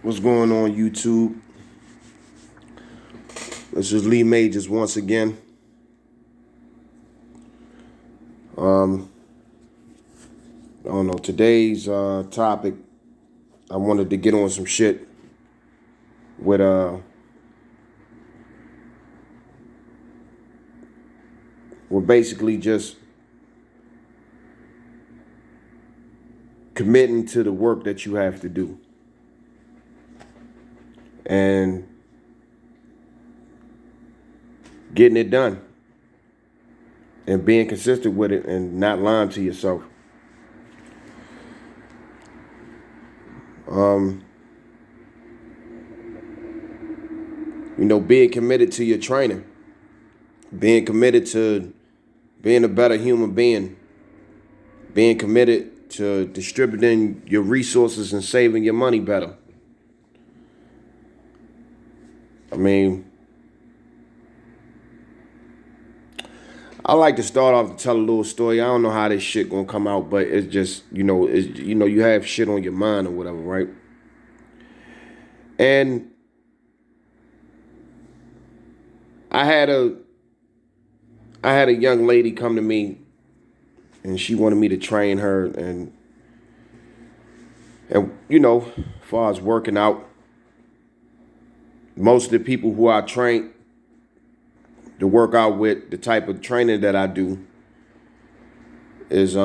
What's going on, YouTube? This is Lee Majors once again. I don't know, today's topic, I wanted to get on some shit with we're basically just committing to the work that you have to do. And getting it done. And being consistent with it and not lying to yourself. Being committed to your training. Being committed to being a better human being. Being committed to distributing your resources and saving your money better. I like to start off to tell a little story. I don't know how this shit gonna come out, but it's just, you have shit on your mind or whatever, right? And I had a young lady come to me, and she wanted me to train her, and as far as working out, most of the people who I train to work out with, the type of training that I do is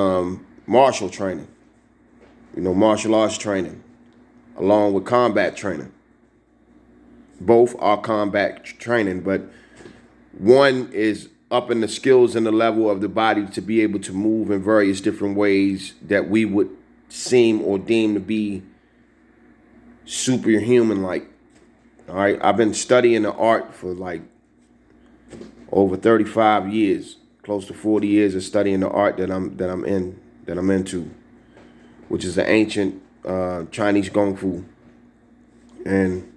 martial training, martial arts training, along with combat training. Both are combat training, but one is upping the skills and the level of the body to be able to move in various different ways that we would seem or deem to be superhuman-like. All right, I've been studying the art for like over 35 years, close to 40 years of studying the art that I'm into, which is the ancient Chinese Kung Fu. And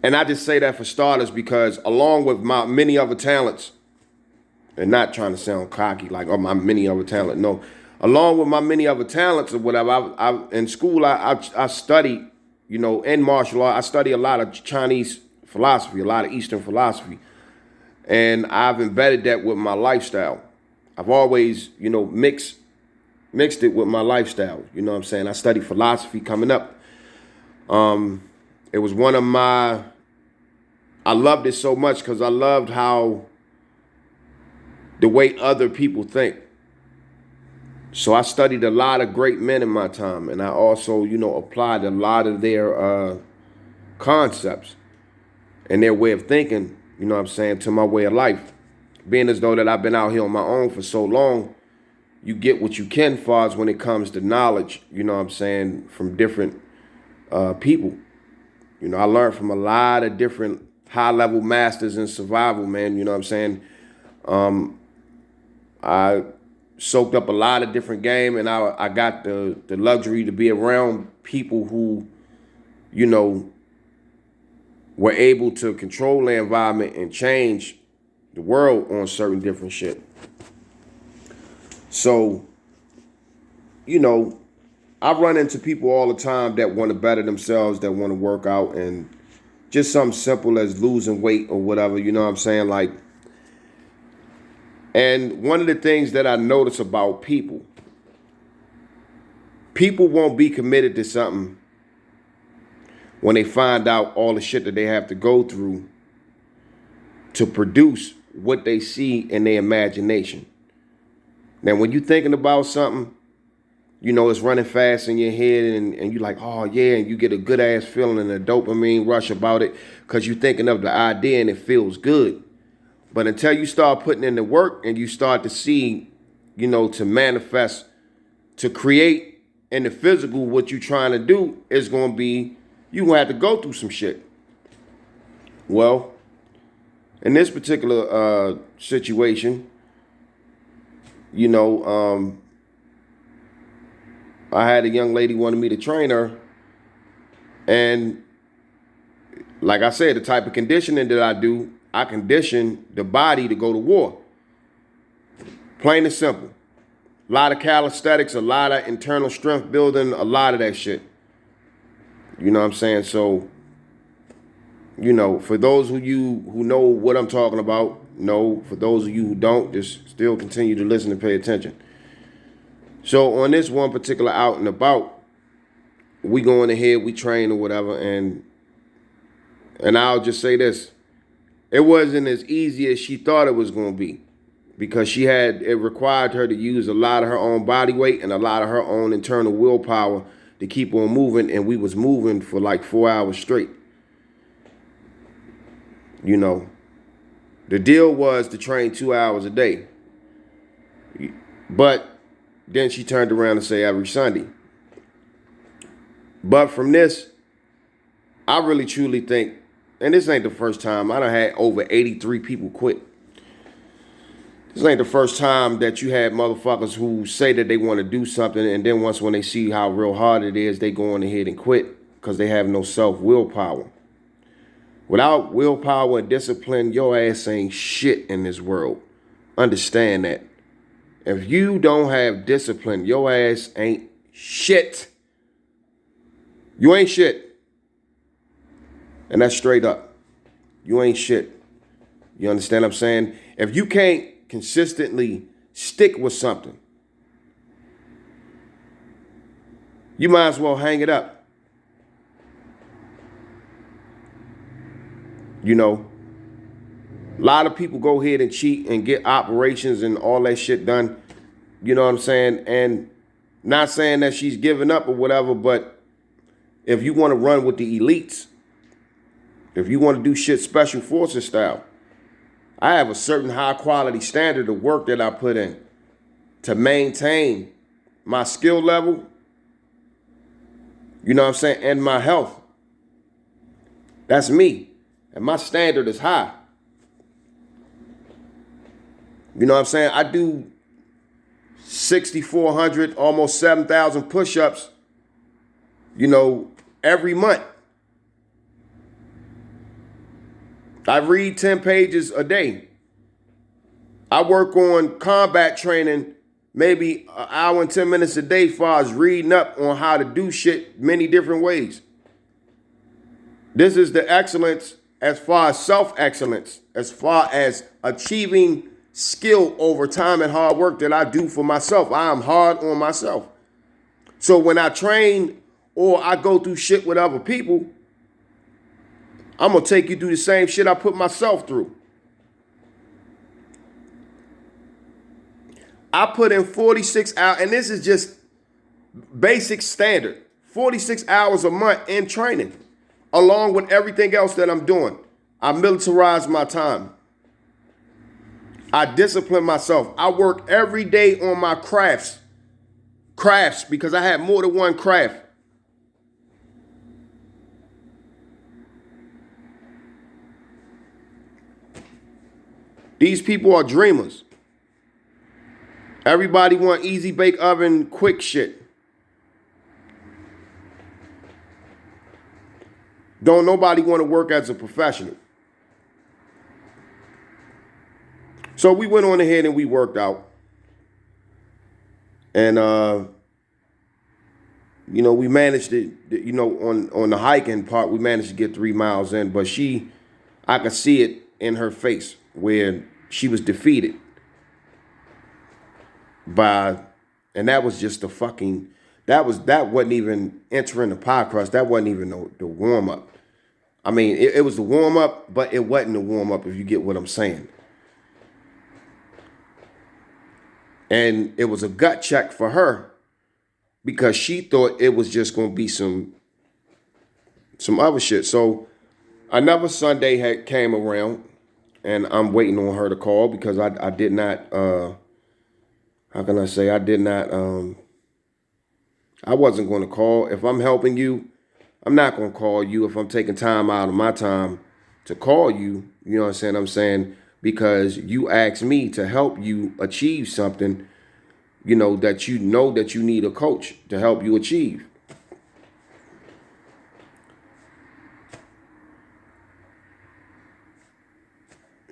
I just say that for starters because along with my many other talents, and not trying to sound cocky like, oh, my many other talent, no. Along with my many other talents or whatever, in school I studied, in martial art, I study a lot of Chinese philosophy, a lot of Eastern philosophy. And I've embedded that with my lifestyle. I've always, mixed it with my lifestyle. You know what I'm saying? I studied philosophy coming up. It was I loved it so much because I loved how the way other people think. So I studied a lot of great men in my time, and I also, applied a lot of their concepts and their way of thinking, to my way of life. Being as though that I've been out here on my own for so long, you get what you can far as when it comes to knowledge, from different people. I learned from a lot of different high-level masters in survival, man, I soaked up a lot of different game, and I got the luxury to be around people who, were able to control the environment and change the world on certain different shit. So, I run into people all the time that want to better themselves, that want to work out, and just something simple as losing weight or whatever, and one of the things that I notice about people won't be committed to something when they find out all the shit that they have to go through to produce what they see in their imagination. Now, when you're thinking about something, it's running fast in your head and you're like, oh, yeah, and you get a good-ass feeling and a dopamine rush about it because you're thinking of the idea and it feels good. But until you start putting in the work and you start to see, to manifest, to create in the physical what you're trying to do, it's going to be, you're going to have to go through some shit. Well, in this particular situation, I had a young lady wanted me to train her. And like I said, the type of conditioning that I do, I condition the body to go to war. Plain and simple. A lot of calisthenics, a lot of internal strength building, a lot of that shit. You know what I'm saying? So, for those of you who know what I'm talking about, no. For those of you who don't, just still continue to listen and pay attention. So on this one particular out and about, we going ahead, we train or whatever, and I'll just say this. It wasn't as easy as she thought it was going to be, because it required her to use a lot of her own body weight and a lot of her own internal willpower to keep on moving, and we was moving for like 4 hours straight. The deal was to train 2 hours a day. But then she turned around and say every Sunday. But from this, I really truly think, and this ain't the first time, I done had over 83 people quit. This ain't the first time that you had motherfuckers who say that they want to do something, and then when they see how real hard it is, they go on ahead and quit because they have no self-willpower. Without willpower and discipline, your ass ain't shit in this world. Understand that. If you don't have discipline, your ass ain't shit. You ain't shit. And that's straight up. You ain't shit. You understand what I'm saying? If you can't consistently stick with something, you might as well hang it up. A lot of people go ahead and cheat and get operations and all that shit done. You know what I'm saying? And not saying that she's giving up or whatever, but if you want to run with the elites, if you want to do shit special forces style, I have a certain high quality standard of work that I put in to maintain my skill level, you know what I'm saying, and my health. That's me. And my standard is high. You know what I'm saying? I do 6,400, almost 7,000 push-ups, every month. I read 10 pages a day. I work on combat training maybe an hour and 10 minutes a day as far as reading up on how to do shit many different ways. This is the excellence as far as self-excellence, as far as achieving skill over time and hard work that I do for myself. I am hard on myself. So when I train or I go through shit with other people, I'm going to take you through the same shit I put myself through. I put in 46 hours, and this is just basic standard, 46 hours a month in training, along with everything else that I'm doing. I militarize my time. I discipline myself. I work every day on my crafts, because I have more than one craft. These people are dreamers. Everybody want easy bake oven, quick shit. Don't nobody want to work as a professional. So we went on ahead and we worked out. And, we managed to, on the hiking part, we managed to get 3 miles in. But I could see it in her face where she was defeated and that was just that wasn't even entering the pie crust. That wasn't even the warm up. I mean, it was the warm up, but it wasn't the warm up, if you get what I'm saying. And it was a gut check for her because she thought it was just going to be some other shit. So another Sunday came around, and I'm waiting on her to call because I did not, how can I say, I wasn't going to call. If I'm helping you, I'm not going to call you if I'm taking time out of my time to call you. You know what I'm saying? Because you asked me to help you achieve something, that you need a coach to help you achieve.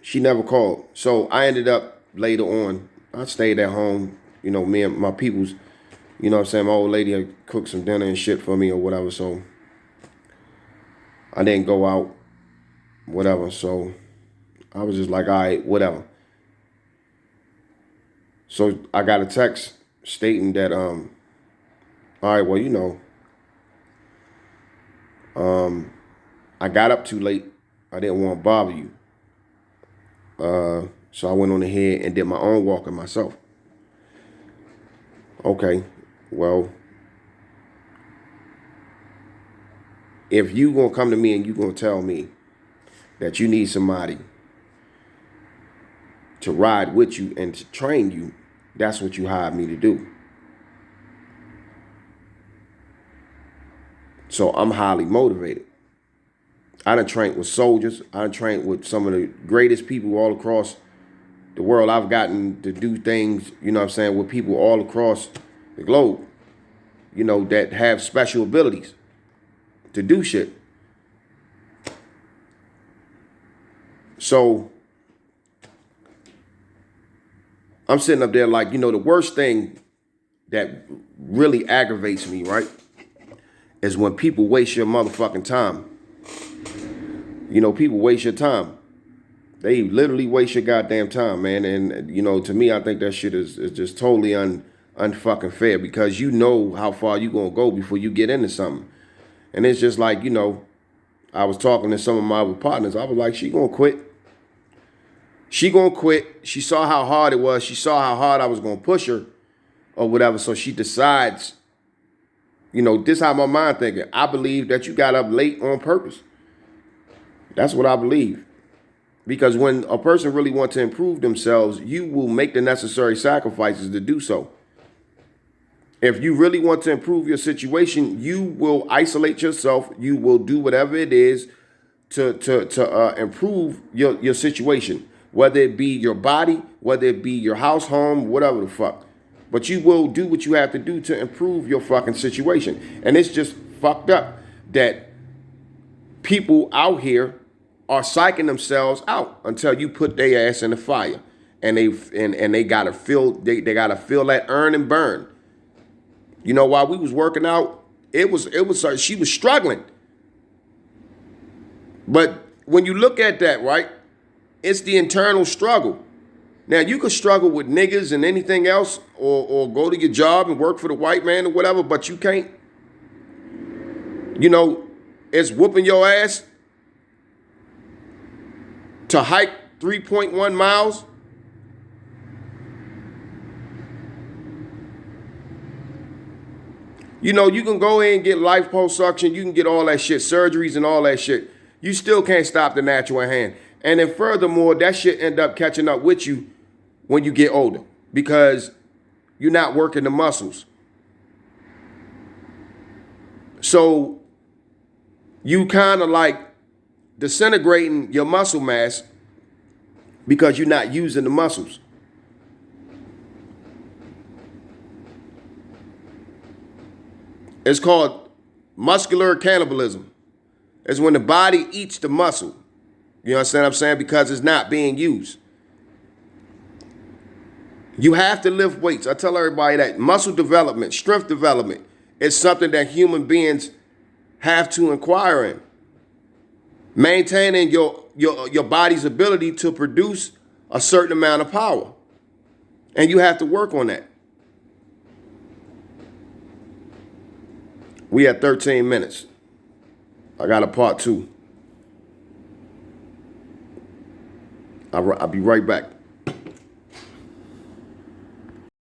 She never called. So I ended up later on, I stayed at home, me and my peoples, my old lady had cooked some dinner and shit for me or whatever. So I didn't go out, whatever. So I was just like, all right, whatever. So I got a text stating that, all right, well, I got up too late. I didn't want to bother you. So I went on ahead and did my own walking myself. Okay, well, if you gonna come to me and you gonna tell me that you need somebody to ride with you and to train you, that's what you hired me to do. So I'm highly motivated. I done trained with soldiers. I done trained with some of the greatest people all across the world. I've gotten to do things, with people all across the globe, that have special abilities to do shit. So I'm sitting up there like, the worst thing that really aggravates me, right, is when people waste your motherfucking time. People waste your time. They literally waste your goddamn time, man. And, to me, I think that shit is just totally unfucking fair, because you know how far you going to go before you get into something. And it's just like, I was talking to some of my other partners. I was like, she going to quit. She going to quit. She saw how hard it was. She saw how hard I was going to push her or whatever. So she decides, this how my mind thinking. I believe that you got up late on purpose. That's what I believe. Because when a person really wants to improve themselves, you will make the necessary sacrifices to do so. If you really want to improve your situation, you will isolate yourself. You will do whatever it is to improve your situation, whether it be your body, whether it be your house, home, whatever the fuck. But you will do what you have to do to improve your fucking situation. And it's just fucked up that people out here are psyching themselves out until you put their ass in the fire, and they gotta feel they gotta feel that earn and burn. While we was working out, it was she was struggling. But when you look at that, right, it's the internal struggle. Now you could struggle with niggas and anything else, or go to your job and work for the white man or whatever, but you can't. It's whooping your ass to hike 3.1 miles. You can go in and get liposuction. You can get all that shit, surgeries and all that shit. You still can't stop the natural hand. And then furthermore, that shit end up catching up with you when you get older, because you're not working the muscles. So you kind of like disintegrating your muscle mass because you're not using the muscles. It's called muscular cannibalism. It's when the body eats the muscle. You understand what I'm saying? Because it's not being used. You have to lift weights. I tell everybody that muscle development, strength development, is something that human beings have to inquire in. Maintaining your body's ability to produce a certain amount of power. And you have to work on that. We at 13 minutes. I got a part 2. I'll be right back.